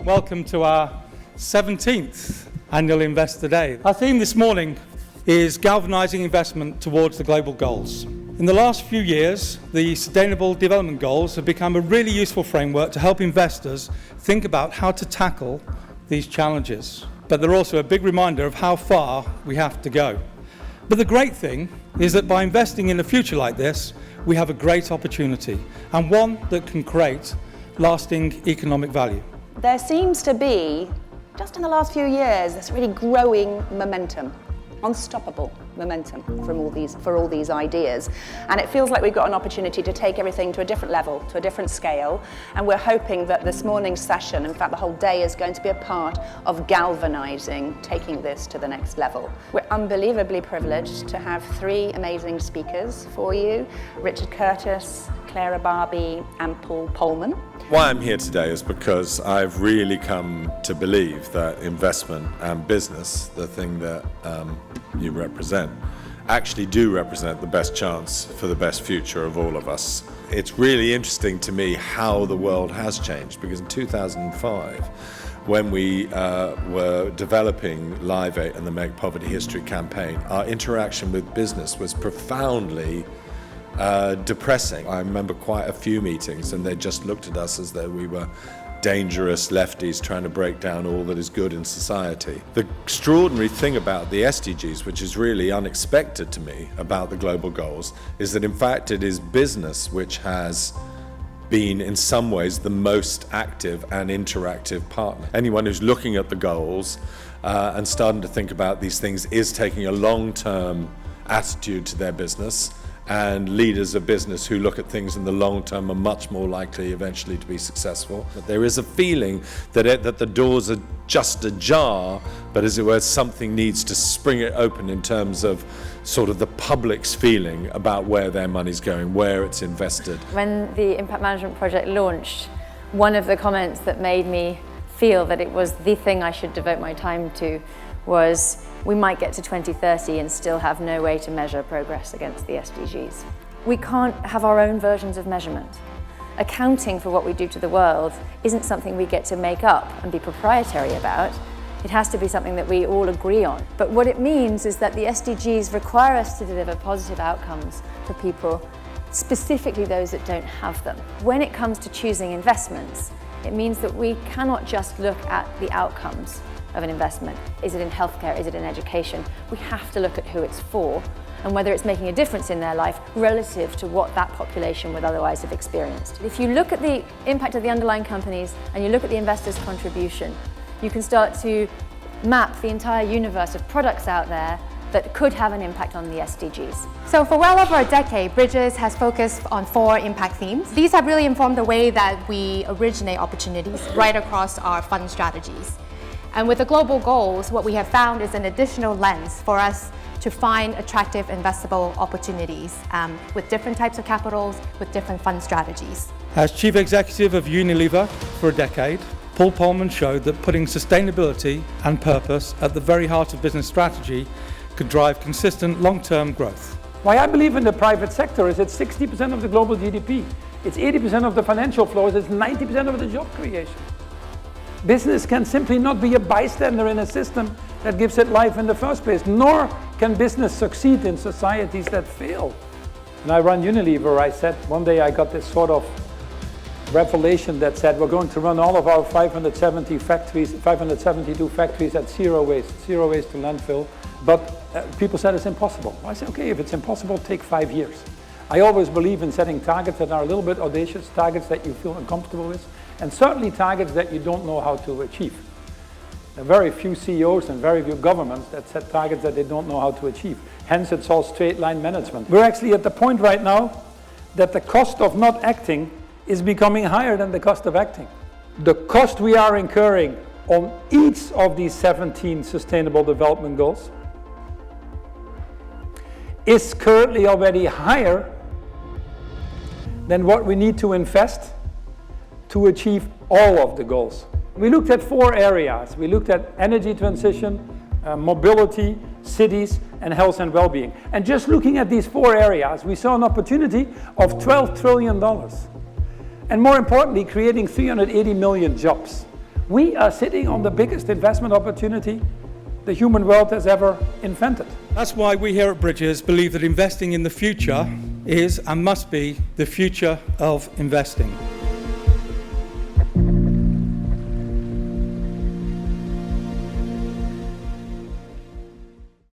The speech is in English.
Welcome to our 17th Annual Investor Day. Our theme this morning is Galvanising Investment Towards the Global Goals. In the last few years, the Sustainable Development Goals have become a really useful framework to help investors think about how to tackle these challenges. But they're also a big reminder of how far we have to go. But the great thing is that by investing in a future like this, we have a great opportunity, and one that can create lasting economic value. There seems to be, just in the last few years, this really growing momentum, unstoppable momentum for all these ideas. And it feels like we've got an opportunity to take everything to a different level, to a different scale. And we're hoping that this morning's session, in fact the whole day, is going to be a part of galvanizing, taking this to the next level. We're unbelievably privileged to have three amazing speakers for you: Richard Curtis, Clara Barby, and Paul Polman. Why I'm here today is because I've really come to believe that investment and business, the thing that you represent, actually do represent the best chance for the best future of all of us. It's really interesting to me how the world has changed, because in 2005, when we were developing Live 8 and the Make Poverty History campaign, our interaction with business was profoundly depressing. I remember quite a few meetings and they just looked at us as though we were dangerous lefties trying to break down all that is good in society. The extraordinary thing about the SDGs, which is really unexpected to me about the global goals, is that in fact it is business which has been in some ways the most active and interactive partner. Anyone who's looking at the goals and starting to think about these things is taking a long-term attitude to their business, and leaders of business who look at things in the long term are much more likely eventually to be successful. But there is a feeling that the doors are just ajar, but as it were, something needs to spring it open in terms of sort of the public's feeling about where their money's going, where it's invested. When the Impact Management Project launched, one of the comments that made me feel that it was the thing I should devote my time to was, we might get to 2030 and still have no way to measure progress against the SDGs. We can't have our own versions of measurement. Accounting for what we do to the world isn't something we get to make up and be proprietary about. It has to be something that we all agree on. But what it means is that the SDGs require us to deliver positive outcomes for people, specifically those that don't have them. When it comes to choosing investments, it means that we cannot just look at the outcomes of an investment. Is it in healthcare? Is it in education? We have to look at who it's for and whether it's making a difference in their life relative to what that population would otherwise have experienced. If you look at the impact of the underlying companies and you look at the investors' contribution, you can start to map the entire universe of products out there that could have an impact on the SDGs. So for well over a decade, Bridges has focused on 4 impact themes. These have really informed the way that we originate opportunities right across our fund strategies. And with the global goals, what we have found is an additional lens for us to find attractive investable opportunities with different types of capitals, with different fund strategies. As Chief Executive of Unilever for a decade, Paul Polman showed that putting sustainability and purpose at the very heart of business strategy could drive consistent long-term growth. Why I believe in the private sector is it's 60% of the global GDP. It's 80% of the financial flows. It's 90% of the job creation. Business can simply not be a bystander in a system that gives it life in the first place, nor can business succeed in societies that fail. When I run Unilever, I said, one day I got this sort of revelation that said, we're going to run all of our 572 factories at zero waste to landfill. But people said it's impossible. I said, okay, if it's impossible, take 5 years. I always believe in setting targets that are a little bit audacious, targets that you feel uncomfortable with, and certainly targets that you don't know how to achieve. There are very few CEOs and very few governments that set targets that they don't know how to achieve. Hence, it's all straight line management. We're actually at the point right now that the cost of not acting is becoming higher than the cost of acting. The cost we are incurring on each of these 17 Sustainable Development Goals is currently already higher than what we need to invest to achieve all of the goals. We looked at 4 areas. We looked at energy transition, mobility, cities, and health and well-being. And just looking at these 4 areas, we saw an opportunity of $12 trillion. And more importantly, creating 380 million jobs. We are sitting on the biggest investment opportunity the human world has ever invented. That's why we here at Bridges believe that investing in the future is and must be the future of investing.